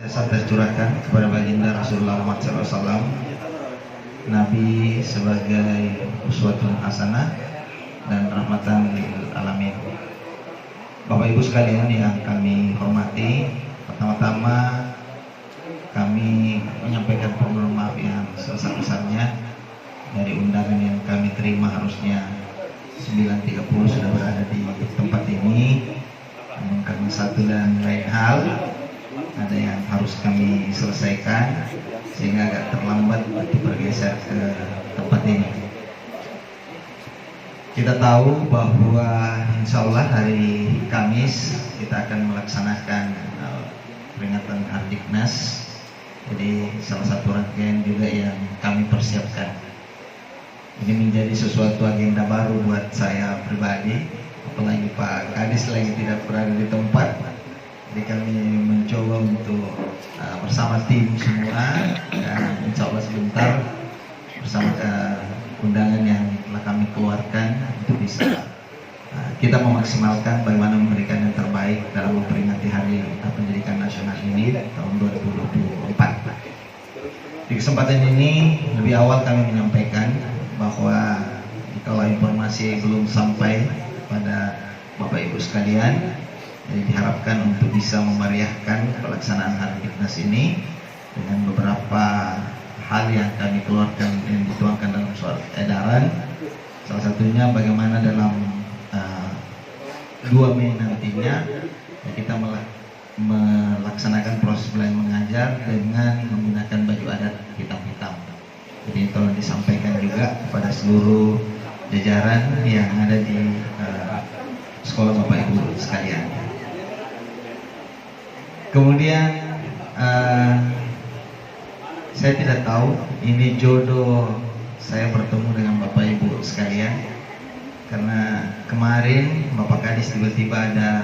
Saya curahkan kepada baginda Rasulullah Muhammad SAW, Nabi sebagai uswatun hasanah dan rahmatan lil alamin. Bapak Ibu sekalian yang kami hormati, pertama-tama kami menyampaikan permohonan maaf yang sebesar-besarnya dari undangan yang kami terima. Harusnya 9.30 sudah berada di tempat ini, namun karena satu dan lain hal ada yang harus kami selesaikan sehingga agak terlambat untuk bergeser ke tempat ini. Kita tahu bahwa insya Allah hari Kamis kita akan melaksanakan peringatan Hardiknas. Jadi salah satu rangkaian juga yang kami persiapkan. Ini menjadi sesuatu agenda baru buat saya pribadi, apalagi Pak Kadis lagi tidak berada di tempat. Jadi kami mencoba untuk bersama tim semua, dan insya Allah sebentar bersama undangan yang telah kami keluarkan untuk bisa kita memaksimalkan bagaimana memberikan yang terbaik dalam memperingati Hari Pendidikan Nasional ini tahun 2024. Di kesempatan ini lebih awal kami menyampaikan bahwa kalau informasi belum sampai pada Bapak Ibu sekalian, jadi diharapkan untuk bisa memeriahkan pelaksanaan Hardiknas ini dengan beberapa hal yang kami keluarkan dan dituangkan dalam surat edaran. Salah satunya bagaimana dalam 2 Mei nantinya kita melaksanakan proses belajar mengajar dengan menggunakan baju adat hitam-hitam. Jadi tolong disampaikan juga kepada seluruh jajaran yang ada di sekolah Bapak Ibu sekalian. Kemudian saya tidak tahu ini jodoh saya bertemu dengan Bapak Ibu sekalian, karena kemarin Bapak Kadis tiba-tiba ada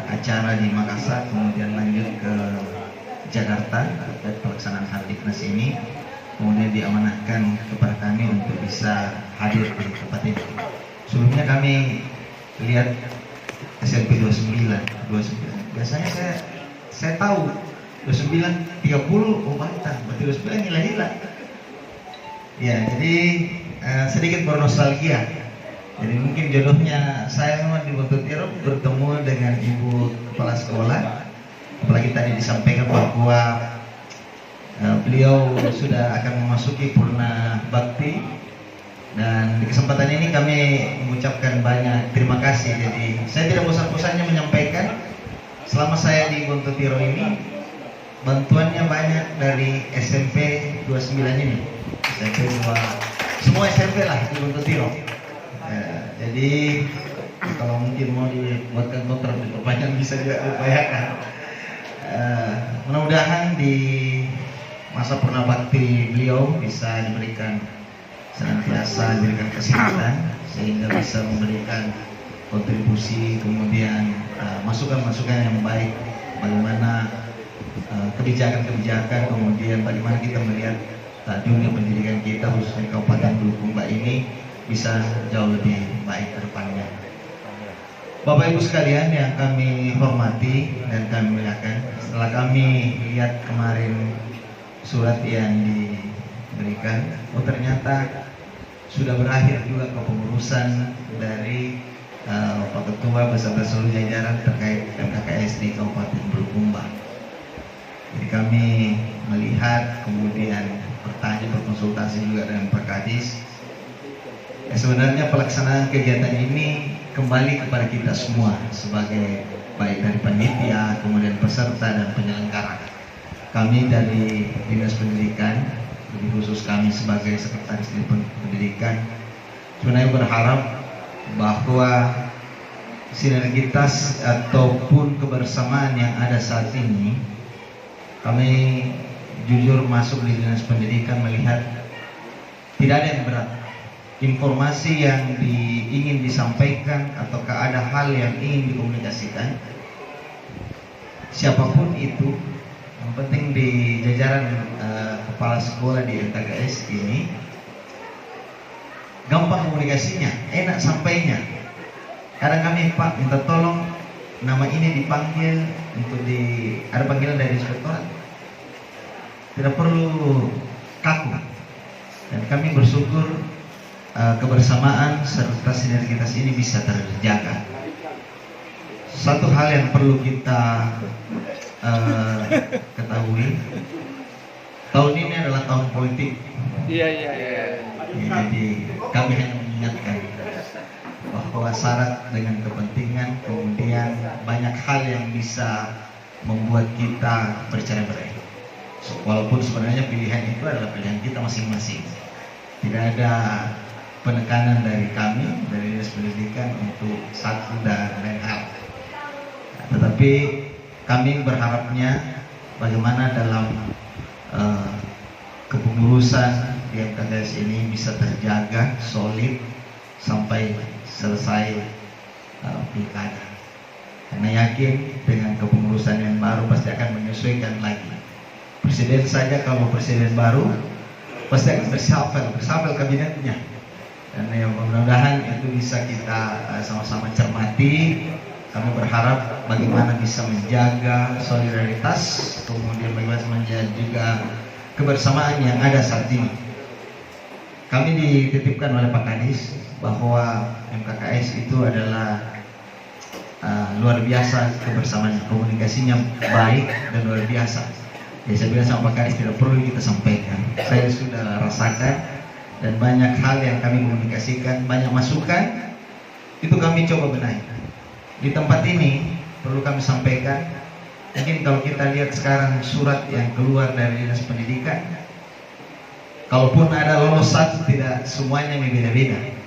acara di Makassar, kemudian lanjut ke Jakarta terkait pelaksanaan Hardiknas ini, kemudian diamanahkan kepada kami untuk bisa hadir di tempat ini. Sebelumnya kami lihat SMP 29. Biasanya saya tahu 29.30 Bantang, berarti 29 hilang. Ya, jadi sedikit bernostalgia. Jadi mungkin jodohnya saya memang di Bontutiro bertemu dengan Ibu Kepala Sekolah. Apalagi tadi disampaikan bahwa beliau sudah akan memasuki purna bakti. Dan di kesempatan ini kami mengucapkan banyak terima kasih. Jadi saya tidak bosan-bosannya menyampaikan, selama saya di Bontutiro ini bantuannya banyak dari SMP 29 ini. SMP 2, semua SMP lah di Bontutiro. Jadi kalau mungkin mau dibuatkan kontrak diperpanjang bisa juga diupayakan. Mudah-mudahan di masa purna bakti beliau bisa diberikan senantiasa diberikan kesehatan sehingga bisa memberikan kontribusi, kemudian masukan-masukan yang baik bagaimana kebijakan-kebijakan, kemudian bagaimana kita melihat dunia pendidikan kita khususnya Kabupaten Bulukumba ini bisa jauh lebih baik ke depannya. Bapak Ibu sekalian yang kami hormati dan kami muliakan, setelah kami lihat kemarin surat yang diberikan, ternyata sudah berakhir juga kepengurusan dari Pak Ketua beserta seluruh jajaran terkait MKKS di Kabupaten Bulukumba. Jadi kami melihat, kemudian bertanya, berkonsultasi juga dengan Pak Kadis. Sebenarnya pelaksanaan kegiatan ini kembali kepada kita semua sebagai baik dari panitia, kemudian peserta dan penyelenggara. Kami dari Dinas Pendidikan, lebih khusus kami sebagai Sekretaris Pendidikan, sebenarnya berharap bahwa sinergitas ataupun kebersamaan yang ada saat ini, kami jujur masuk di Dinas Pendidikan melihat tidak ada yang berat. Informasi yang ingin disampaikan ataukah ada hal yang ingin dikomunikasikan, siapapun itu, yang penting di jajaran kepala sekolah di MKKS ini gampang komunikasinya, enak sampainya. Kadang kami Pak minta tolong nama ini dipanggil untuk ada panggilan dari inspektorat, tidak perlu kaku. Dan kami bersyukur kebersamaan serta sinergitas ini bisa terjaga. Satu hal yang perlu kita ketahui, tahun ini adalah tahun politik. Iya. Jadi kami hanya mengingatkan bahwa syarat dengan kepentingan, kemudian banyak hal yang bisa membuat kita bercerai-berai. Walaupun sebenarnya pilihan itu adalah pilihan kita masing-masing. Tidak ada penekanan dari kami, dari Dinas Pendidikan untuk satu dan lain hal. Tetapi kami berharapnya bagaimana dalam kepengurusan di MKKS ini bisa terjaga solid sampai selesai pilkada. Karena yakin dengan kepengurusan yang baru pasti akan menyesuaikan lagi. Presiden saja kalau presiden baru pasti akan bersafel kabinetnya. Dan yang mudah-mudahan itu bisa kita sama-sama cermati. Kami berharap bagaimana bisa menjaga solidaritas, kemudian bagaimana menjaga juga kebersamaan yang ada saat ini. Kami dititipkan oleh Pak Kadis bahwa MKKS itu adalah luar biasa kebersamaan, komunikasinya baik dan luar biasa. Ya, saya bilang sama Pak Kadis tidak perlu kita sampaikan. Saya sudah rasakan dan banyak hal yang kami komunikasikan, banyak masukan itu kami coba benahi. Di tempat ini perlu kami sampaikan, mungkin kalau kita lihat sekarang surat yang keluar dari Dinas Pendidikan, kalaupun ada lolos satu, tidak semuanya berbeda-beda.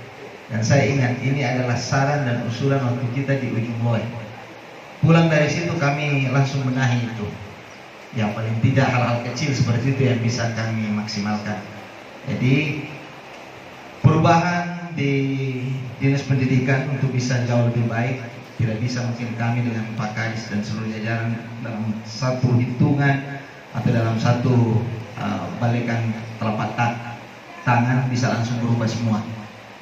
Dan saya ingat ini adalah saran dan usulan waktu kita di ujung mulai. Pulang dari situ kami langsung benahi itu. Yang paling tidak hal-hal kecil seperti itu yang bisa kami maksimalkan. Jadi perubahan di Dinas Pendidikan untuk bisa jauh lebih baik tidak bisa mungkin kami dengan Pak Kadis dan seluruh jajaran dalam satu hitungan atau dalam satu balikan telapak tangan bisa langsung berubah semua.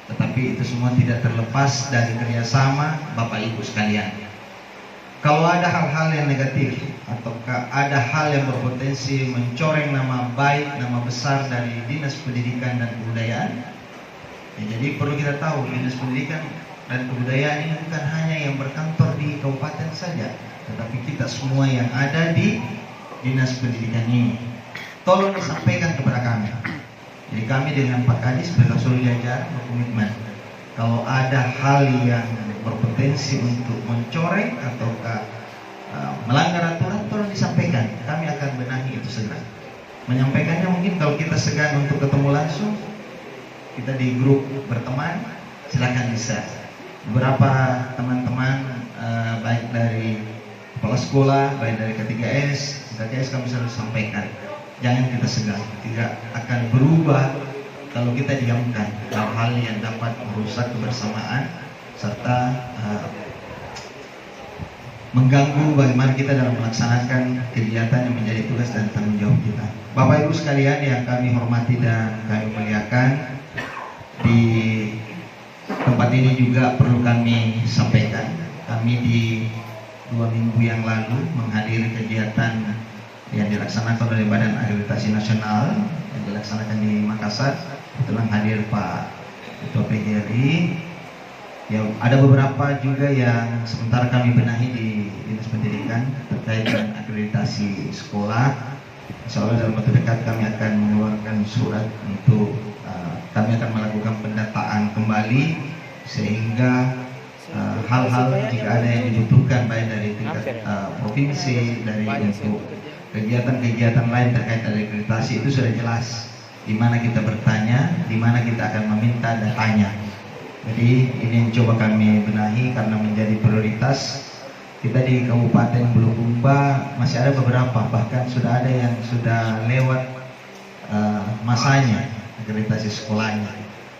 Tetapi itu semua tidak terlepas dari kerjasama Bapak Ibu sekalian. Kalau ada hal-hal yang negatif ataukah ada hal yang berpotensi mencoreng nama baik, nama besar dari Dinas Pendidikan dan Kebudayaan, ya, jadi perlu kita tahu Dinas Pendidikan dan Kebudayaan ini bukan hanya yang berkantor di kabupaten saja, tetapi kita semua yang ada di Dinas Pendidikan ini. Tolong disampaikan kepada kami. Jadi kami dengan Pak Kadis seluruh jajaran berkomitmen. Kalau ada hal yang berpotensi untuk mencoreng atau melanggar aturan, tolong disampaikan. Kami akan benahi itu segera. Menyampaikannya mungkin kalau kita segan untuk ketemu langsung, kita di grup berteman, silakan bisa. Beberapa teman-teman baik dari kepala sekolah, baik dari K3S, KKS kami selalu sampaikan. Jangan kita segan, tidak akan berubah kalau kita diamkan hal-hal yang dapat merusak kebersamaan serta mengganggu bagaimana kita dalam melaksanakan kegiatan yang menjadi tugas dan tanggung jawab kita. Bapak Ibu sekalian yang kami hormati dan kami muliakan, di tempat ini juga perlu kami sampaikan, kami di 2 minggu yang lalu menghadiri kegiatan yang dilaksanakan oleh Badan Akreditasi Nasional yang dilaksanakan di Makassar. Kebetulan hadir Pak Ketua PGRI. Ya, ada beberapa juga yang sementara kami benahi di Dinas Pendidikan terkait dengan akreditasi sekolah. Insya Allah dalam waktu dekat kami akan mengeluarkan surat untuk kami akan melakukan pendataan kembali sehingga hal-hal jika ada yang dibutuhkan baik dari tingkat provinsi, dari untuk kegiatan-kegiatan lain terkait dengan akreditasi itu sudah jelas di mana kita bertanya, di mana kita akan meminta datanya. Jadi ini yang coba kami benahi karena menjadi prioritas. Kita di Kabupaten Bulukumba masih ada beberapa, bahkan sudah ada yang sudah lewat masanya akreditasi sekolahnya.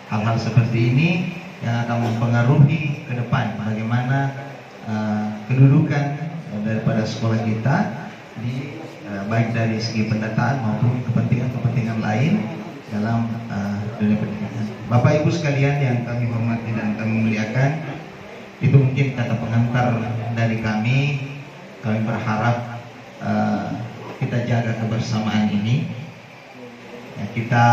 Hal-hal seperti ini yang akan mempengaruhi ke depan bagaimana kedudukan daripada sekolah kita di baik dari segi pendataan maupun kepentingan-kepentingan lain dalam dunia pendidikan. Bapak Ibu sekalian yang kami hormati dan kami muliakan, itu mungkin kata pengantar dari kami berharap kita jaga kebersamaan ini, ya, kita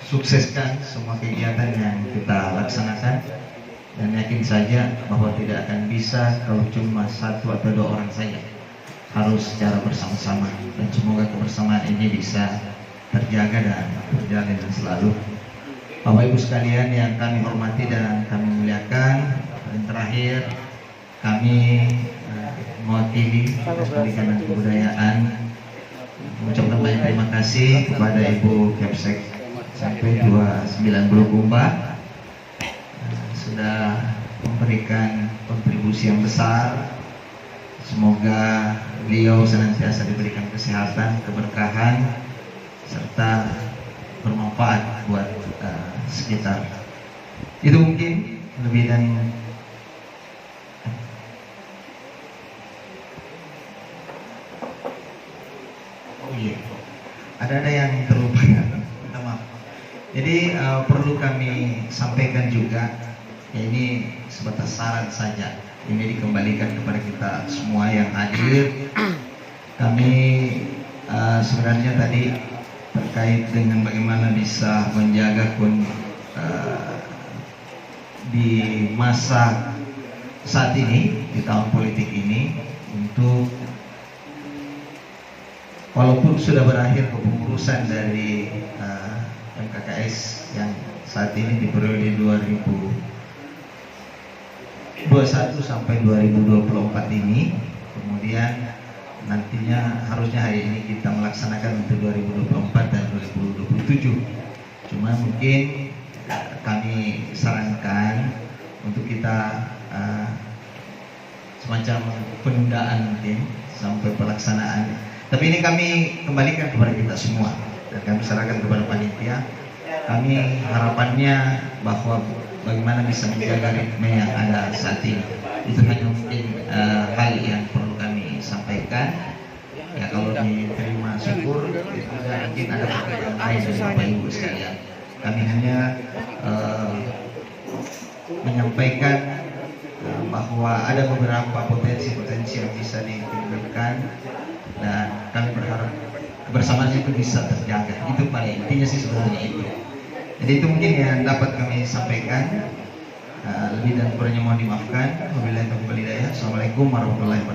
sukseskan semua kegiatan yang kita laksanakan, dan yakin saja bahwa tidak akan bisa kalau cuma satu atau dua orang saja, harus secara bersama-sama, dan semoga kebersamaan ini bisa terjaga dan berjalan dengan selalu. Bapak Ibu sekalian yang kami hormati dan kami muliakan, dan terakhir kami mewakili Dinas Pendidikan dan Kebudayaan mengucapkan banyak terima kasih kepada Ibu Kepsek sampai 29 Bulukumba, sudah memberikan kontribusi yang besar. Semoga beliau senantiasa diberikan kesehatan, keberkahan, serta bermanfaat buat sekitar. Itu mungkin lebih dan ada yang terlupakan, minta maaf. Jadi perlu kami sampaikan juga, ya ini sebatas saran saja, ini dikembalikan kepada kita semua yang hadir. Kami sebenarnya tadi terkait dengan bagaimana bisa menjaga di masa saat ini, di tahun politik ini, untuk walaupun sudah berakhir kepengurusan dari MKKS yang saat ini di periode 2021 sampai 2024 ini, kemudian nantinya harusnya hari ini kita melaksanakan untuk 2024 dan 2027. Cuma mungkin kami sarankan untuk kita semacam penundaan mungkin sampai pelaksanaan. Tapi ini kami kembalikan kepada kita semua dan kami serahkan kepada panitia. Kami harapannya bahwa bagaimana bisa menjaga ritme yang ada saat ini. Itu hanya mungkin hal yang perlu kami sampaikan. Ya, kalau diterima syukur, itu mungkin ada pekerjaan lain dari Bapak Ibu sekalian. Kami hanya menyampaikan bahwa ada beberapa potensi-potensi yang bisa ditimbulkan, dan kami berharap kebersamaan itu bisa terjaga. Itu paling intinya sih sebenarnya itu. Jadi itu mungkin yang dapat kami sampaikan. Lebih dan kurangnya mohon dimaafkan. Wabillahi taufiq wal hidayah. Assalamualaikum warahmatullahi wabarakatuh.